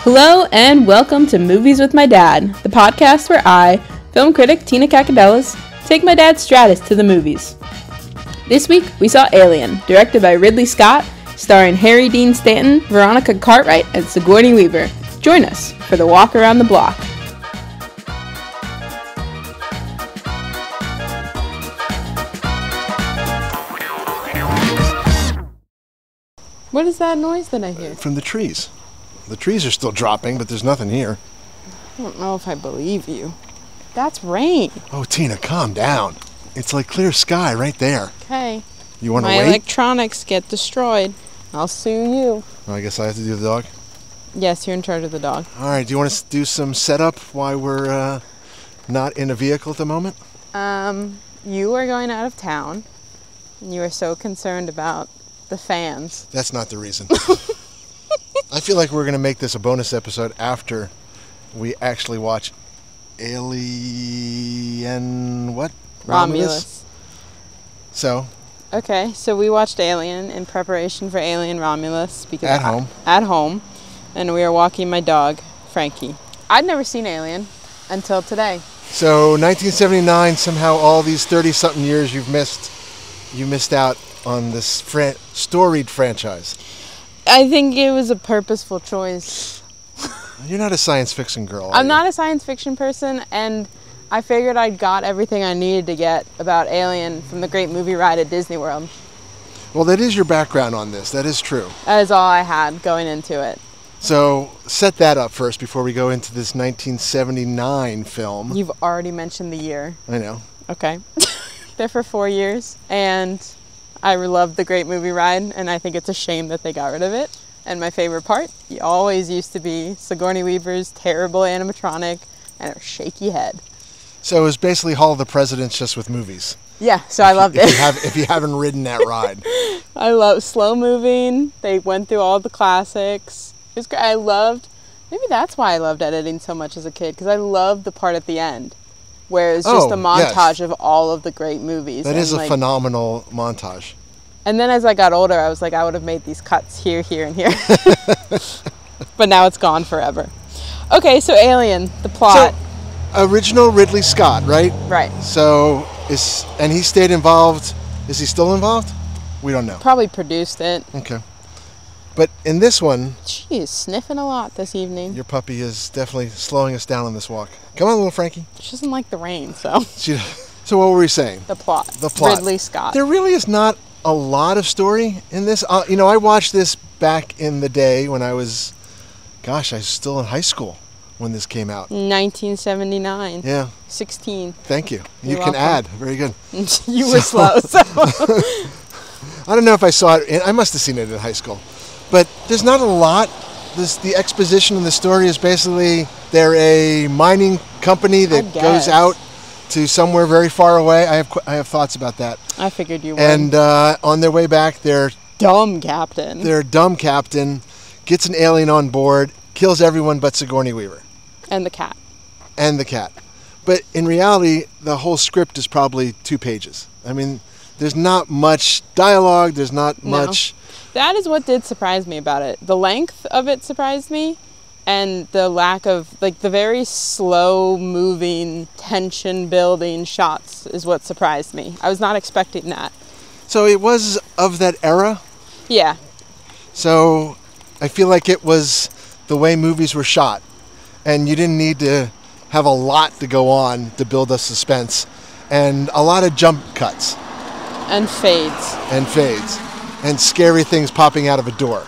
Hello and welcome to Movies with My Dad, the podcast where I, film critic Tina Cacadellas, take my dad Stratis to the movies. This week we saw Alien, directed by Ridley Scott, starring Harry Dean Stanton, Veronica Cartwright, and Sigourney Weaver. Join us for the walk around the block. What is that noise that I hear? From the trees. The trees are still dropping, but there's nothing here. I don't know if I believe you. That's rain. Oh, Tina, calm down. It's like clear sky right there. Okay. You want to wait? My electronics get destroyed. I'll sue you. Oh, I guess I have to do the dog? Yes, you're in charge of the dog. All right, do you want to do some setup while we're not in a vehicle at the moment? You are going out of town, and you are so concerned about the fans. That's not the reason. I feel like we're going to make this a bonus episode after we actually watch Alien... what? Romulus. So... Okay, so we watched Alien in preparation for Alien Romulus. Because At home. And we are walking my dog, Frankie. I'd never seen Alien until today. So 1979, somehow all these 30-something years you missed out on this storied franchise. I think it was a purposeful choice. You're not a science fiction girl, I'm not a science fiction person, and I figured I'd got everything I needed to get about Alien from the great movie ride at Disney World. Well, that is your background on this. That is true. That is all I had going into it. So set that up first before we go into this 1979 film. You've already mentioned the year. I know. Okay. There for 4 years, and I loved the great movie ride, and I think it's a shame that they got rid of it. And my favorite part, always used to be Sigourney Weaver's terrible animatronic and her shaky head. So it was basically Hall of the Presidents just with movies. Yeah, so I loved it. If you haven't ridden that ride. I love slow moving. They went through all the classics. It was great. Maybe that's why I loved editing so much as a kid, because I loved the part at the end, where it's just a montage of all of the great movies. That is a phenomenal montage. And then as I got older, I was like, I would have made these cuts here, here, and here. But now it's gone forever. Okay, so Alien, the plot. So, original Ridley Scott, right? Right. So, and he stayed involved. Is he still involved? We don't know. Probably produced it. Okay. But in this one... She is sniffing a lot this evening. Your puppy is definitely slowing us down on this walk. Come on, little Frankie. She doesn't like the rain, so... So what were we saying? The plot. The plot. Ridley Scott. There really is not a lot of story in this. I watched this back in the day when I was... Gosh, I was still in high school when this came out. 1979. Yeah. 16. Thank you. You're welcome. Add. Very good. You were slow, so... I don't know if I saw it. I must have seen it in high school. But there's not a lot. The exposition in the story is basically they're a mining company that goes out to somewhere very far away. I have thoughts about that. I figured you would. And on their way back, their dumb captain gets an alien on board, kills everyone but Sigourney Weaver. And the cat. But in reality, the whole script is probably 2 pages. I mean, there's not much dialogue. There's not much... That is what did surprise me about it. The length of it surprised me, and the lack of, the very slow-moving, tension-building shots is what surprised me. I was not expecting that. So it was of that era? Yeah. So I feel like it was the way movies were shot, and you didn't need to have a lot to go on to build a suspense, and a lot of jump cuts. And fades. And scary things popping out of a door.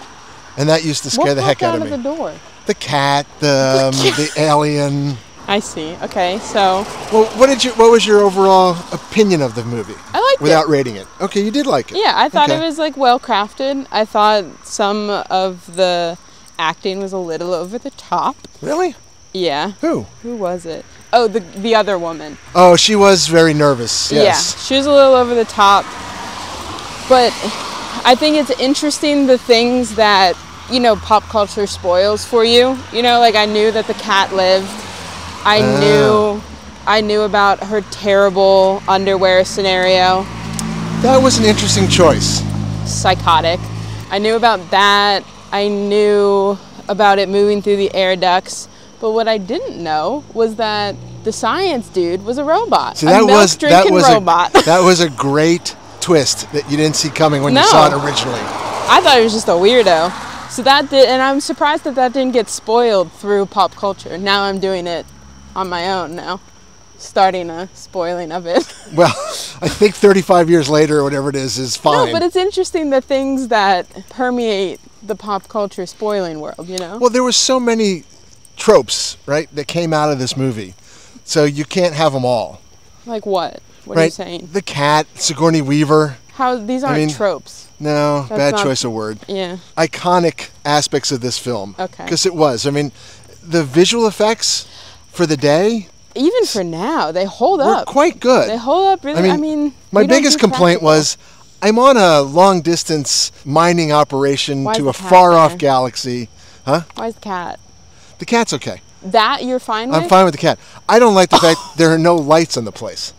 And that used to scare the heck out of me. What popped out of the door? The cat, the alien. I see. Okay, so... Well, what was your overall opinion of the movie? I liked it. Without rating it. Okay, you did like it. Yeah, I thought it was well crafted. I thought some of the acting was a little over the top. Really? Yeah. Who was it? Oh, the other woman. Oh, she was very nervous. Yes. Yeah, she was a little over the top. But I think it's interesting the things that, pop culture spoils for you. I knew that the cat lived. I knew I knew about her terrible underwear scenario. That was an interesting choice. Psychotic. I knew about that. I knew about it moving through the air ducts. But what I didn't know was that the science dude was a robot. See, a milk-drinking robot. That was a great twist that you didn't see coming when you saw it originally. I thought he was just a weirdo. So that did, and I'm surprised that didn't get spoiled through pop culture. Now I'm doing it on my own now, starting a spoiling of it. Well, I think 35 years later or whatever it is fine. No, but it's interesting the things that permeate the pop culture spoiling world, you know? Well, there were so many tropes, right, that came out of this movie. So you can't have them all. Like what? What are you saying? The cat, Sigourney Weaver. These aren't tropes. No, bad choice of word. Yeah. Iconic aspects of this film. Okay. Because it was. I mean, the visual effects for the day, even for now, they hold up. Quite good. They hold up really. I mean my biggest complaint was I'm on a long distance mining operation to a far off galaxy. Huh? Why's the cat? The cat's okay. That you're fine with? I'm fine with the cat. I don't like the fact there are no lights on the place.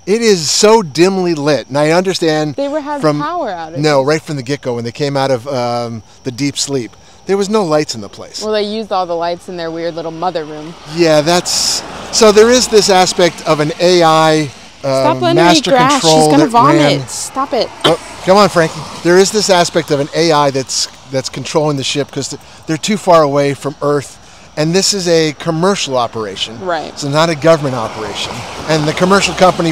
It is so dimly lit, and I understand. They were having power outages. No, right from the get-go when they came out of the deep sleep, there was no lights in the place. Well, they used all the lights in their weird little mother room. Yeah, so there is this aspect of an AI Stop letting master me grass. control. She's gonna that vomit. ran. Stop it. Oh, come on, Frankie. There is this aspect of an AI that's controlling the ship because they're too far away from Earth. And this is a commercial operation. Right. So not a government operation. And the commercial company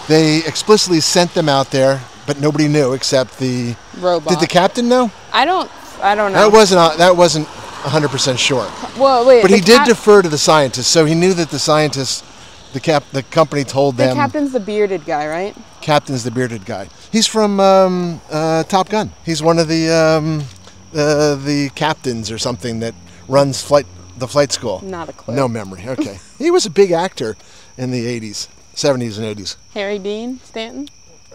they explicitly sent them out there, but nobody knew except the robot. Did the captain know? I don't know. That wasn't 100% sure. Well, wait. But he did defer to the scientists, so he knew that the scientists, the company told them. The captain's the bearded guy, right? Captain's the bearded guy. He's from Top Gun. He's one of the captains or something that runs the flight school. Not a clue. No memory. Okay. He was a big actor in the 80s, 70s and 80s. Harry Dean Stanton?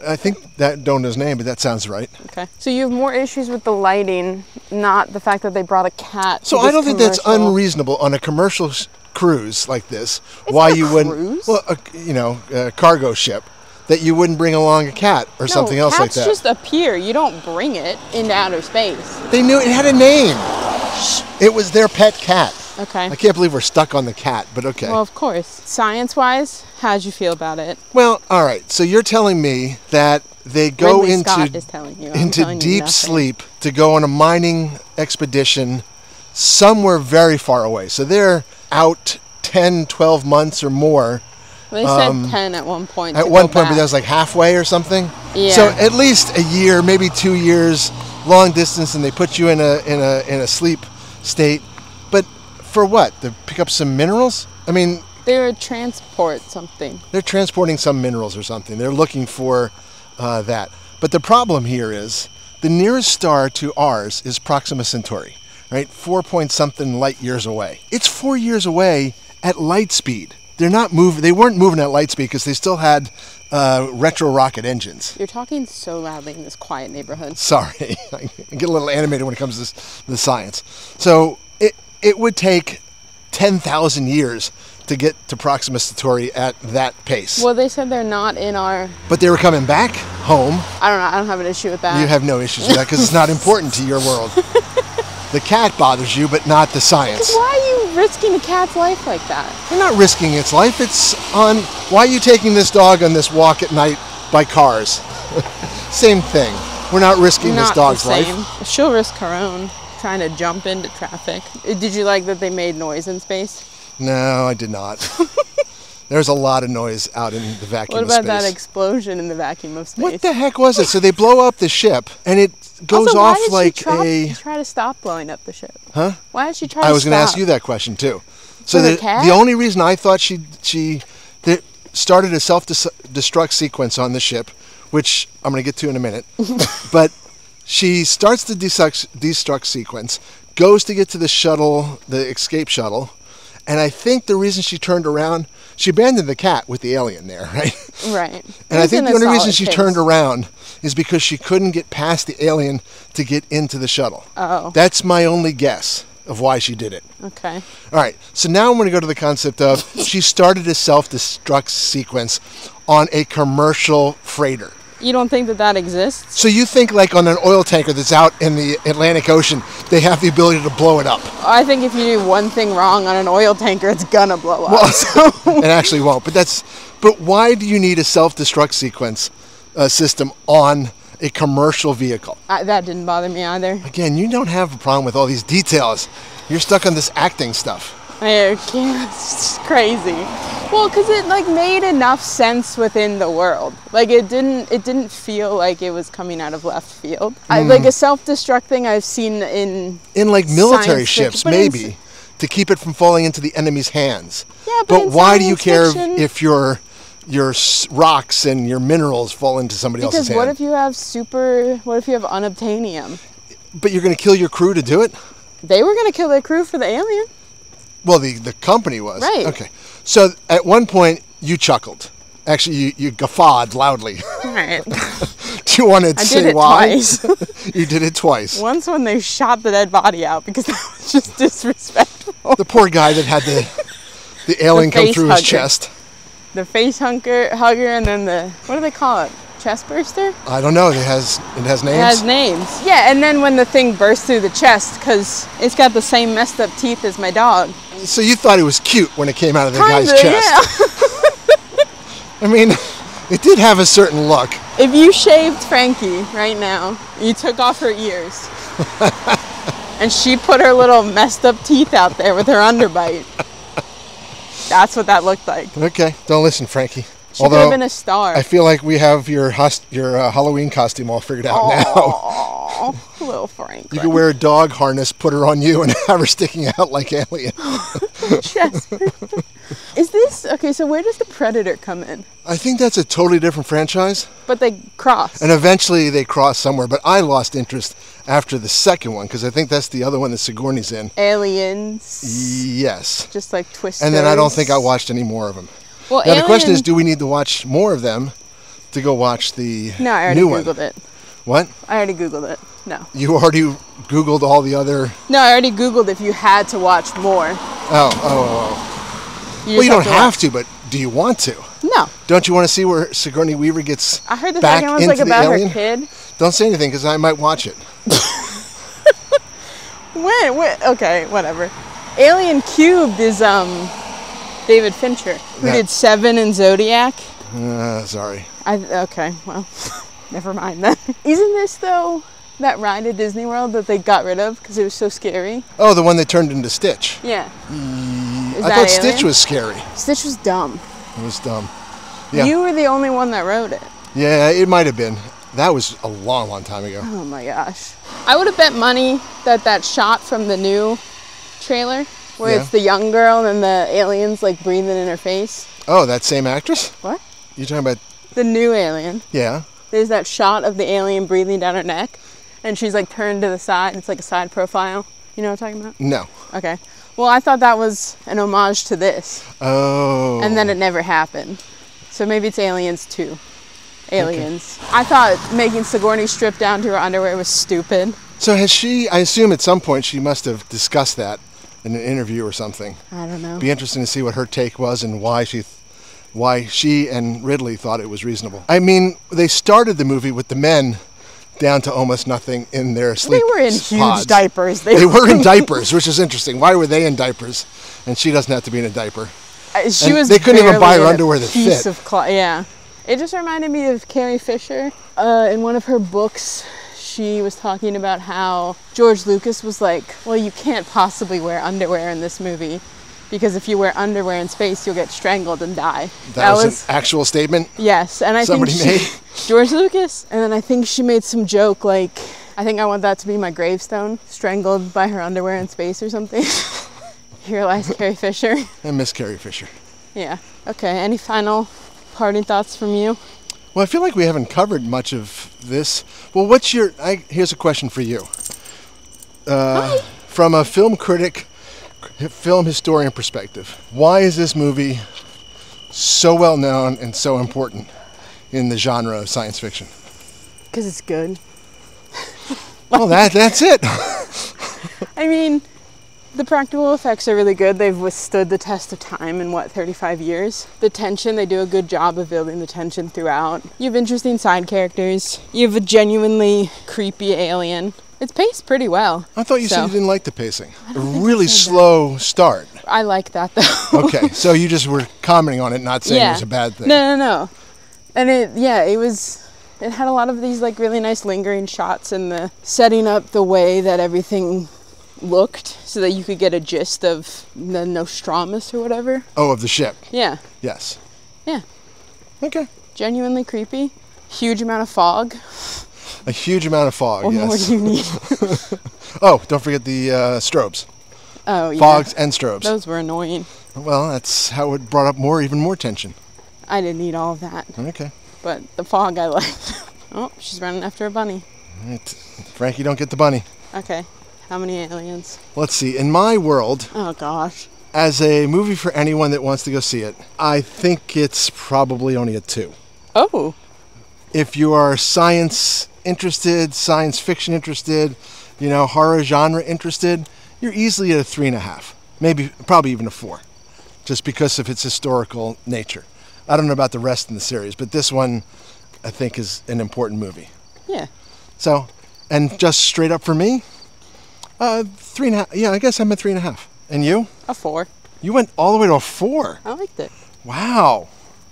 I think that don't know his name, but that sounds right. Okay. So you have more issues with the lighting, not the fact that they brought a cat. So I don't think that's unreasonable on a commercial cruise like this. Why you wouldn't? Cruise? Well, a cargo ship. That you wouldn't bring along a cat or something else like that. Cats just appear. You don't bring it into outer space. They knew it had a name. It was their pet cat. Okay. I can't believe we're stuck on the cat, but okay. Well, of course. Science-wise, how'd you feel about it? Well, all right. So you're telling me that they go Ridley into Scott is telling you. I'm telling you deep nothing. sleep to go on a mining expedition somewhere very far away. So they're out 10, 12 months or more. They said 10 at one point. At one point, but that was like halfway or something. Yeah. So at least a year, maybe 2 years, long distance, and they put you in a sleep state. But for what? To pick up some minerals? I mean, they would transport something. They're transporting some minerals or something. They're looking for that. But the problem here is the nearest star to ours is Proxima Centauri, right? 4-point-something light years away. It's 4 years away at light speed. They weren't moving at light speed because they still had retro rocket engines. You're talking so loudly in this quiet neighborhood. Sorry, I get a little animated when it comes to the science. So it would take 10,000 years to get to Proxima Centauri at that pace. Well, they said they're not in our... But they were coming back home. I don't know. I don't have an issue with that. You have no issues with that because it's not important to your world. The cat bothers you, but not the science. Why are you risking a cat's life like that? You're not risking its life. It's on... Why are you taking this dog on this walk at night by cars? Same thing. We're not risking this dog's life. She'll risk her own trying to jump into traffic. Did you like that they made noise in space? No, I did not. There's a lot of noise out in the vacuum of space. What about that explosion in the vacuum of space? What the heck was it? So they blow up the ship, and it goes off like a... try to stop blowing up the ship? Huh? Why did she try to stop? I was going to ask you that question, too. So the only reason I thought she started a self-destruct sequence on the ship, which I'm going to get to in a minute, but she starts the destruct sequence, goes to get to the shuttle, the escape shuttle, and I think the reason she turned around, she abandoned the cat with the alien there, right? Right. And I think the only reason she turned around is because she couldn't get past the alien to get into the shuttle. Oh. That's my only guess. of why she did it. Okay. All right, so now I'm going to go to the concept of she started a self-destruct sequence on a commercial freighter. You don't think that exists? So you think like on an oil tanker that's out in the Atlantic Ocean, they have the ability to blow it up? I think if you do one thing wrong on an oil tanker, it's gonna blow up. Well, it actually won't. But why do you need a self-destruct sequence system on a commercial vehicle? That didn't bother me either. Again, you don't have a problem with all these details. You're stuck on this acting stuff. I can't. It's crazy. Well, because it like made enough sense within the world. Like it didn't feel like it was coming out of left field. Like a self-destruct thing I've seen in like military ships, maybe, to keep it from falling into the enemy's hands. Yeah, but why do you care if your rocks and your minerals fall into somebody else's hand? Because what if you have unobtainium? But you're going to kill your crew to do it? They were going to kill their crew for the alien. Well, the company was. Right. Okay. So at one point, you chuckled. Actually, you guffawed loudly. Right. Do you want to say why? I did it twice. You did it twice. Once when they shot the dead body out because that was just disrespectful. The poor guy that had the alien come through his chest. The face hugger, and then what do they call it? Chest burster? I don't know. It has names? It has names. Yeah, and then when the thing bursts through the chest, because it's got the same messed up teeth as my dog. So you thought it was cute when it came out of the guy's chest? Yeah. I mean, it did have a certain look. If you shaved Frankie right now, you took off her ears, and she put her little messed up teeth out there with her underbite, that's what that looked like. Okay, don't listen, Frankie. She could have been a star. I feel like we have your Halloween costume all figured out now. Little Frank. You could wear a dog harness, put her on you, and have her sticking out like Alien. Is this... Okay, so where does the Predator come in? I think that's a totally different franchise. But they cross. And eventually they cross somewhere, but I lost interest after the second one, because I think that's the other one that Sigourney's in. Aliens. Yes. Just like Twisters. And then I don't think I watched any more of them. Well, now the question is, do we need to watch more of them to go watch the No, I already new one? Googled it. What? I already Googled it. No. You already Googled all the other... No, I already Googled if you had to watch more. Oh. Well, you don't have to, but do you want to? No. Don't you want to see where Sigourney Weaver gets I heard the back second one's into like the about alien? her kid. Don't say anything, because I might watch it. When? Okay, whatever. Alien Cubed is David Fincher, who did Seven and Zodiac. Sorry. Okay, well, never mind then. Isn't this, though, that ride at Disney World that they got rid of because it was so scary? Oh, the one that turned into Stitch. Yeah. I thought Stitch was scary. Stitch was dumb. It was dumb. Yeah. You were the only one that rode it. Yeah, it might have been. That was a long, long time ago. Oh my gosh. I would have bet money that shot from the new trailer, where it's the young girl and the aliens like breathing in her face. Oh, that same actress? What? You're talking about... The new alien. Yeah. There's that shot of the alien breathing down her neck, and she's like turned to the side. It's like a side profile. You know what I'm talking about? No. Okay. Well, I thought that was an homage to this. Oh. And then it never happened. So maybe it's Aliens 2. Aliens. Okay. I thought making Sigourney strip down to her underwear was stupid. So has she, I assume at some point she must have discussed that in an interview or something. I don't know. Be interesting to see what her take was and why she and Ridley thought it was reasonable. I mean, they started the movie with the men down to almost nothing in their sleep They were in pods. huge diapers. They were in diapers, which is interesting. Why were they in diapers? And she doesn't have to be in a diaper. They couldn't even buy her underwear that fit. Yeah. It just reminded me of Carrie Fisher. In one of her books, she was talking about how George Lucas was like, well, you can't possibly wear underwear in this movie, because if you wear underwear in space, you'll get strangled and die. That was an actual statement? Yes, and I think George Lucas, and then I think she made some joke like, I think I want that to be my gravestone, strangled by her underwear in space or something. Here lies Carrie Fisher. I miss Carrie Fisher. Yeah. Okay, any final parting thoughts from you? Well, I feel like we haven't covered much of this. Well, here's a question for you. From a film critic, film historian perspective, why is this movie so well known and so important in the genre of science fiction? Because it's good. Well, that's it. I mean, The practical effects are really good. They've withstood the test of time in, 35 years. The tension, they do a good job of building the tension throughout. You have interesting side characters. You have a genuinely creepy alien. It's paced pretty well. I thought you said you didn't like the pacing. A really slow start. I like that, though. Okay, so you just were commenting on it, not saying it was a bad thing. No. And it had a lot of these like really nice lingering shots and the setting up the way that everything looked so that you could get a gist of the Nostramus or whatever. Oh, of the ship. Yeah. Yes. Yeah. Okay. Genuinely creepy. Huge amount of fog. A huge amount of fog, What more do you need? Oh, don't forget the strobes. Oh, yeah. Fogs and strobes. Those were annoying. Well, that's how it brought up even more tension. I didn't need all of that. Okay. But the fog I liked. Oh, she's running after a bunny. All right. Frankie, don't get the bunny. Okay. How many aliens? Let's see. In my world, Oh, gosh. as a movie for anyone that wants to go see it, I think it's probably only a 2. Oh. If you are science interested, science fiction interested, horror genre interested, you're easily at a 3.5. Probably even a 4. Just because of its historical nature. I don't know about the rest in the series, but this one, I think, is an important movie. Yeah. So, and just straight up for me, 3.5. Yeah, I guess I'm at 3.5. And you? A 4. You went all the way to a 4. I liked it. Wow.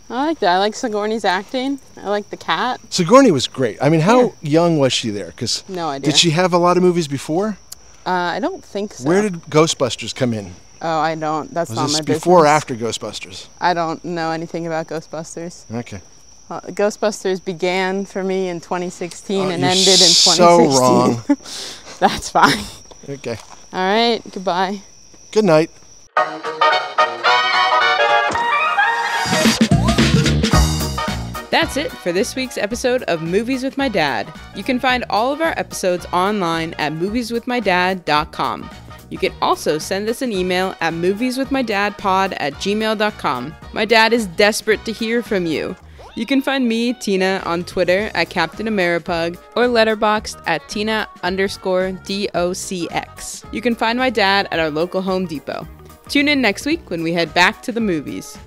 I liked it. I like Sigourney's acting. I like the cat. Sigourney was great. I mean, how young was she there? Because no idea. Did she have a lot of movies before? I don't think so. Where did Ghostbusters come in? Oh, I don't. That's not my business. Was this before or after Ghostbusters? I don't know anything about Ghostbusters. Okay. Ghostbusters began for me in 2016 and ended in 2016. So wrong. That's fine. Okay. All right. Goodbye. Good night. That's it for this week's episode of Movies with My Dad. You can find all of our episodes online at movieswithmydad.com. You can also send us an email at movieswithmydadpod@gmail.com. My dad is desperate to hear from you. You can find me, Tina, on Twitter at Captain Ameripug or letterboxed at Tina_DOCX. You can find my dad at our local Home Depot. Tune in next week when we head back to the movies.